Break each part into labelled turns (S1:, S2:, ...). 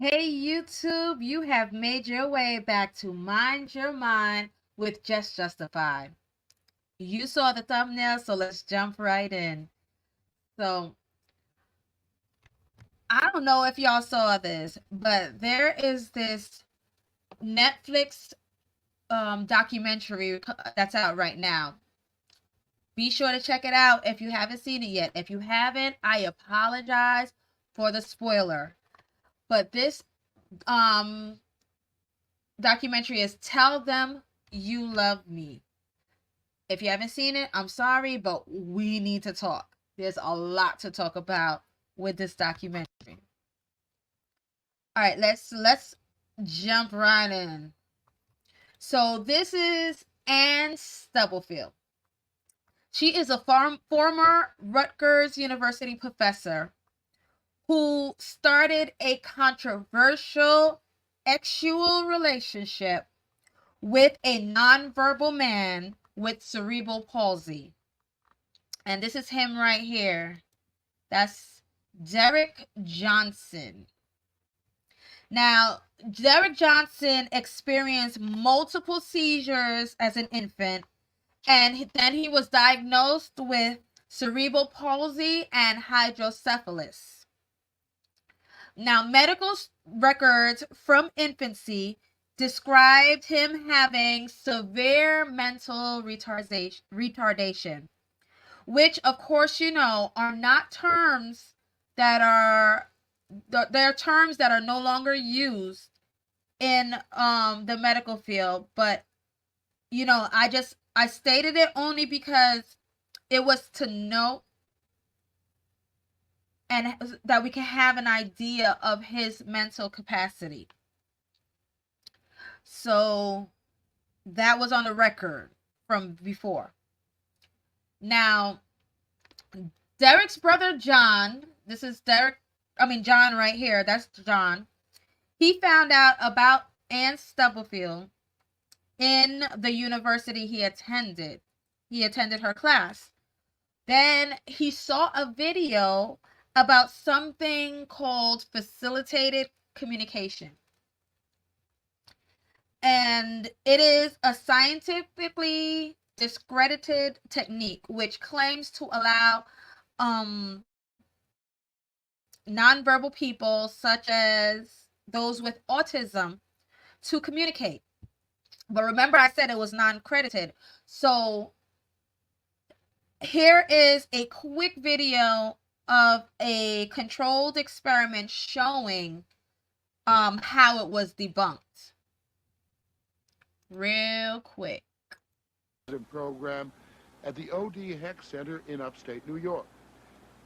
S1: Hey YouTube, you have made your way back to Mind Your Mind with Just Justified. You saw the thumbnail, so let's jump right in. So, I don't know if y'all saw this, but there is this Netflix documentary that's out right now. Be sure to check it out if you haven't seen it yet. If you haven't, I apologize for the spoiler. But this um documentary is Tell Them You Love Me. If you haven't seen it, I'm sorry, but we need to talk. There's a lot to talk about with this documentary. All right, let's jump right in. So this is Anne Stubblefield. She is a former Rutgers University professor who started a controversial sexual relationship with a nonverbal man with cerebral palsy. And this is him right here. That's Derek Johnson. Now, Derek Johnson experienced multiple seizures as an infant, and then he was diagnosed with cerebral palsy and hydrocephalus. Now, medical records from infancy described him having severe mental retardation, which, of course, are not terms that are they're terms that are no longer used in the medical field. But I stated it only because it was to note and that we can have an idea of his mental capacity. So that was on the record from before. Now, Derek's brother John, this is John right here, that's John. He found out about Anne Stubblefield in the university he attended. He attended her class. Then he saw a video about something called facilitated communication. And it is a scientifically discredited technique which claims to allow nonverbal people, such as those with autism, to communicate. But remember, I said it was non-credited. So here is a quick video of a controlled experiment showing how it was debunked. Real quick.
S2: Program at the O.D. Heck Center in upstate New York.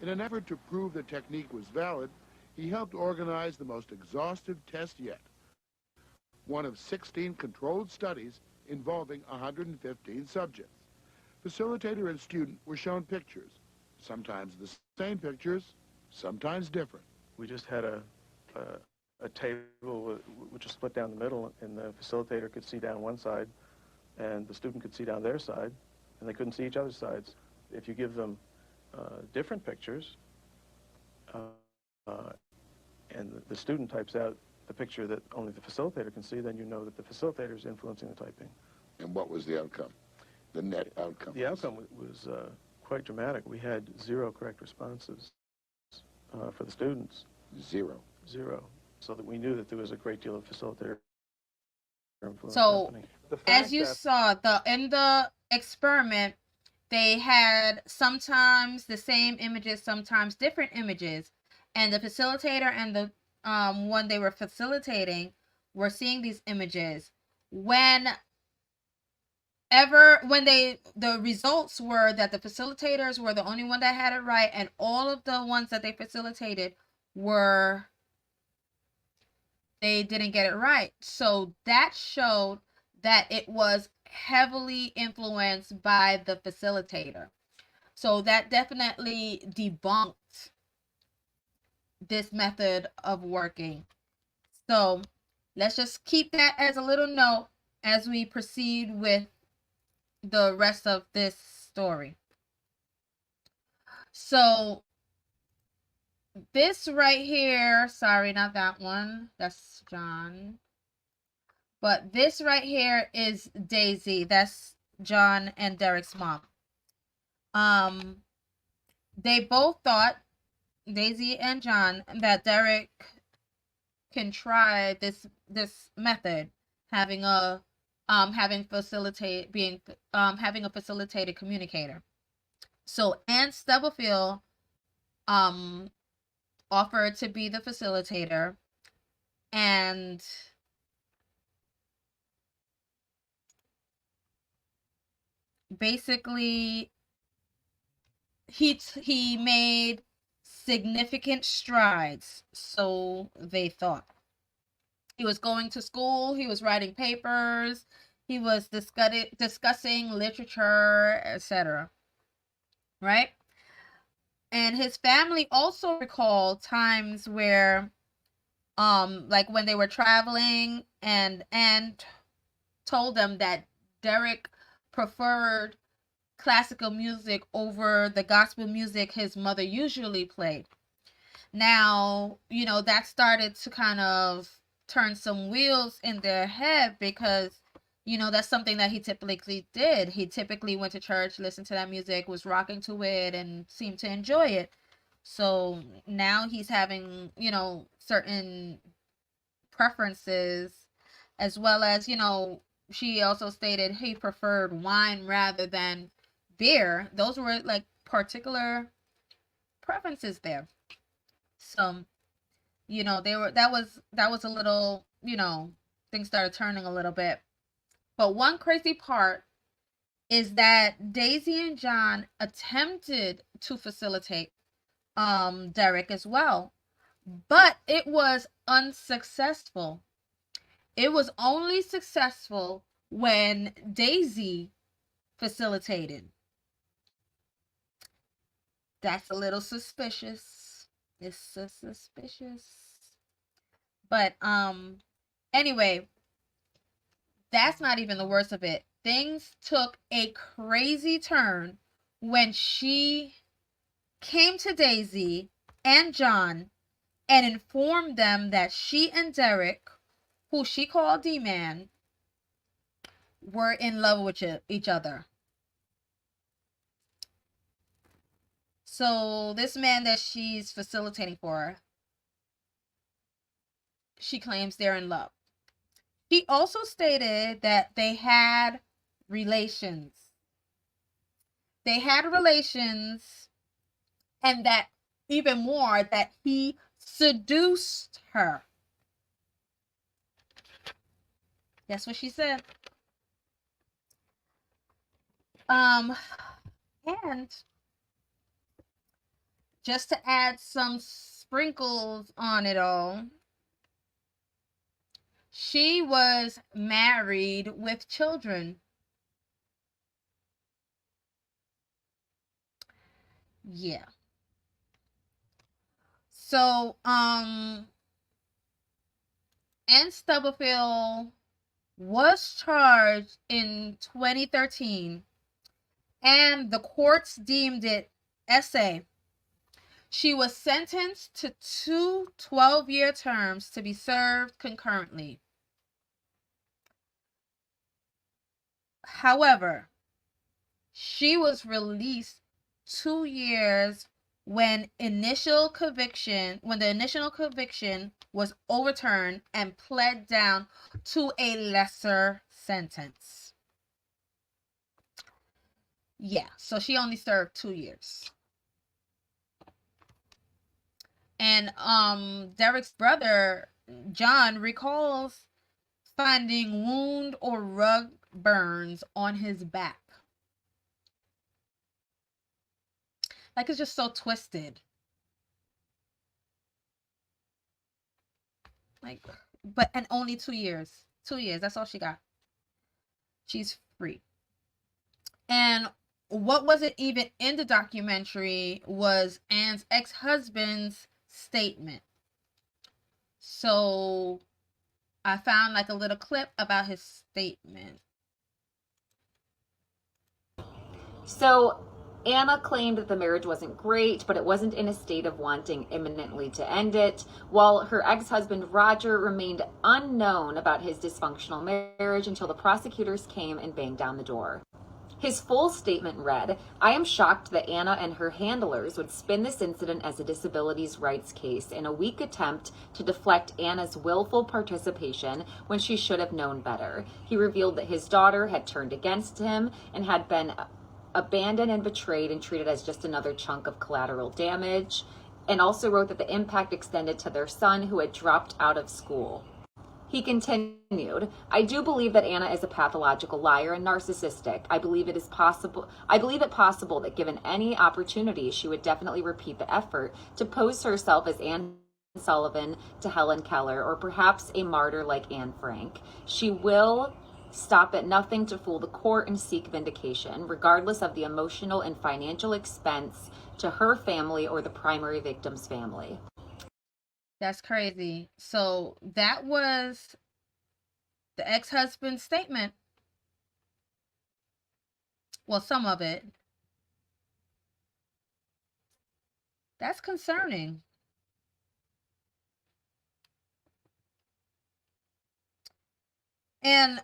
S2: In an effort to prove the technique was valid, he helped organize the most exhaustive test yet, one of 16 controlled studies involving 115 subjects. Facilitator and student were shown pictures, sometimes the same pictures, sometimes different.
S3: We just had a table which was split down the middle, and the facilitator could see down one side, and the student could see down their side, and they couldn't see each other's sides. If you give them different pictures, and the student types out the picture that only the facilitator can see, then you know that the facilitator is influencing the typing.
S2: And what was the outcome? The net outcome?
S3: The outcome was quite dramatic. We had 0 correct responses for the students.
S2: Zero.
S3: So that we knew that there was a great deal of facilitator influence
S1: happening.
S3: So,
S1: as you saw, in the experiment, they had sometimes the same images, sometimes different images, and the facilitator and the one they were facilitating were seeing these images. When the results were that the facilitators were the only one that had it right, and all of the ones that they facilitated they didn't get it right. So that showed that it was heavily influenced by the facilitator. So that definitely debunked this method of working. So let's just keep that as a little note as we proceed with the rest of this story. So this right here, sorry, not that one. That's John. But this right here is Daisy. That's John and Derek's mom. They both thought, Daisy and John, that Derek can try this method, having a having facilitate being having a facilitated communicator. So Ann Stubblefield offered to be the facilitator, and basically he made significant strides, so they thought. He was going to school, he was writing papers, he was discussing literature, etc. Right? And his family also recalled times where like when they were traveling and told them that Derek preferred classical music over the gospel music his mother usually played. Now, that started to kind of turn some wheels in their head, because that's something that he typically did. He typically went to church, listened to that music, was rocking to it, and seemed to enjoy it. So now he's having, certain preferences, as well as, she also stated he preferred wine rather than beer. Those were like particular preferences there. So, that was a little, things started turning a little bit. But one crazy part is that Daisy and John attempted to facilitate Derek as well, but it was unsuccessful. It was only successful when Daisy facilitated. That's a little suspicious. It's suspicious. But anyway, that's not even the worst of it. Things took a crazy turn when she came to Daisy and John and informed them that she and Derek, who she called D-Man, were in love with each other. So this man that she's facilitating for, she claims they're in love. He also stated that they had relations. They had relations, and that even more, that he seduced her. That's what she said. And just to add some sprinkles on it all, she was married with children. Yeah. So, Ann Stubblefield was charged in 2013, and the courts deemed it SA. She was sentenced to 2 12-year terms to be served concurrently. However, she was released 2 years when the initial conviction was overturned, and pled down to a lesser sentence. Yeah, so she only served 2 years. And Derek's brother, John, recalls finding wound or rug burns on his back. Like, it's just so twisted. Like, and only 2 years. 2 years, that's all she got. She's free. And what wasn't even in the documentary was Ann's ex-husband's statement. So I found like a little clip about his statement.
S4: So Anna claimed that the marriage wasn't great, but it wasn't in a state of wanting imminently to end it, while her ex-husband Roger remained unknown about his dysfunctional marriage until the prosecutors came and banged down the door. His full statement read, "I am shocked that Anna and her handlers would spin this incident as a disabilities rights case in a weak attempt to deflect Anna's willful participation when she should have known better." He revealed that his daughter had turned against him and had been abandoned and betrayed and treated as just another chunk of collateral damage, and also wrote that the impact extended to their son, who had dropped out of school. He continued, "I do believe that Anna is a pathological liar and narcissistic. I believe it possible that given any opportunity, she would definitely repeat the effort to pose herself as Anne Sullivan to Helen Keller, or perhaps a martyr like Anne Frank. She will stop at nothing to fool the court and seek vindication, regardless of the emotional and financial expense to her family or the primary victim's family."
S1: That's crazy. So that was the ex-husband's statement. Well, some of it. That's concerning. And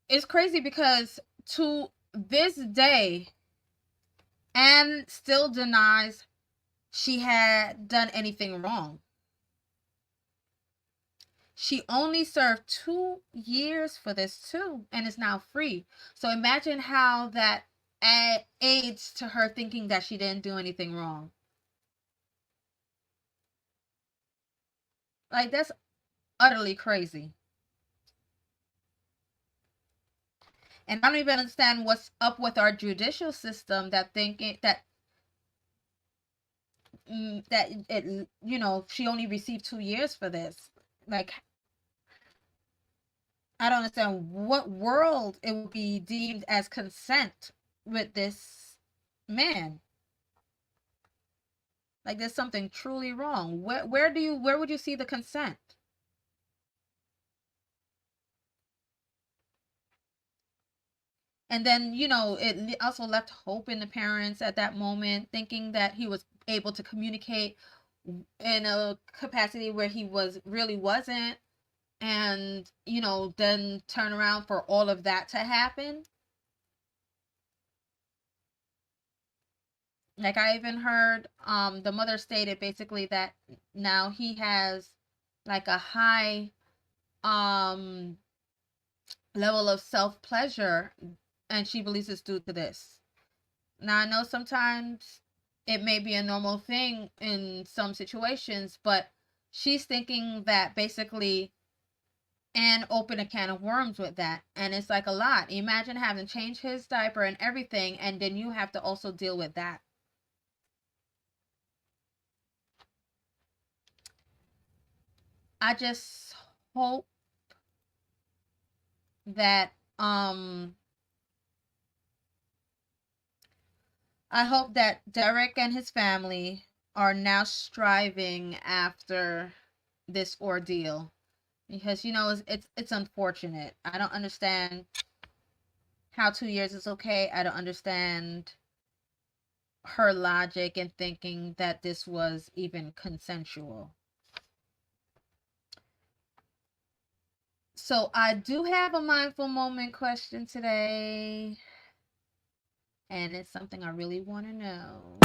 S1: it's crazy because to this day, Anne still denies she had done anything wrong. She only served 2 years for this too, and is now free. So imagine how that aids to her thinking that she didn't do anything wrong. Like, that's utterly crazy. And I don't even understand what's up with our judicial system that thinking that it, you know, she only received 2 years for this. Like, I don't understand what world it would be deemed as consent with this man. Like, there's something truly wrong. Where would you see the consent? And then, you know, it also left hope in the parents at that moment, thinking that he was able to communicate in a capacity where he really wasn't, and, you know, then turn around for all of that to happen. Like, I even heard the mother stated basically that now he has like a high level of self-pleasure, and she believes it's due to this. Now, I know sometimes it may be a normal thing in some situations, but she's thinking that basically Anne opened a can of worms with that, and it's like a lot. Imagine having to change his diaper and everything, and then you have to also deal with that. I just hope that Derek and his family are now striving after this ordeal, because, you know, it's unfortunate. I don't understand how 2 years is okay. I don't understand her logic in thinking that this was even consensual. So I do have a mindful moment question today, and it's something I really want to know.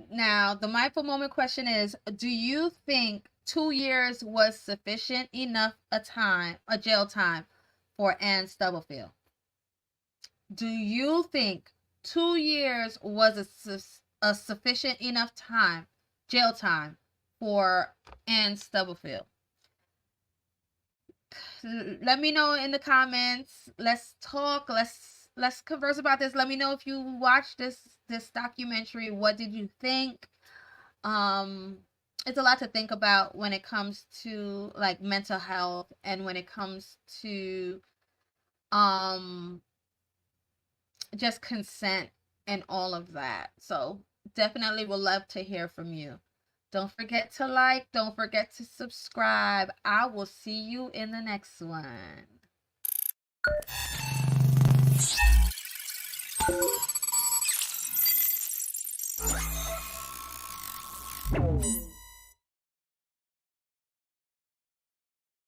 S1: Now, the mindful moment question is, do you think 2 years was sufficient enough a jail time for Anne Stubblefield? Do you think 2 years was a sufficient enough jail time for Anne Stubblefield? Let me know in the comments. Let's talk. Let's converse about this. Let me know if you watched this documentary. What did you think? It's a lot to think about when it comes to like mental health, and when it comes to just consent and all of that. So definitely would love to hear from you. Don't forget to like, don't forget to subscribe. I will see you in the next one.
S5: you.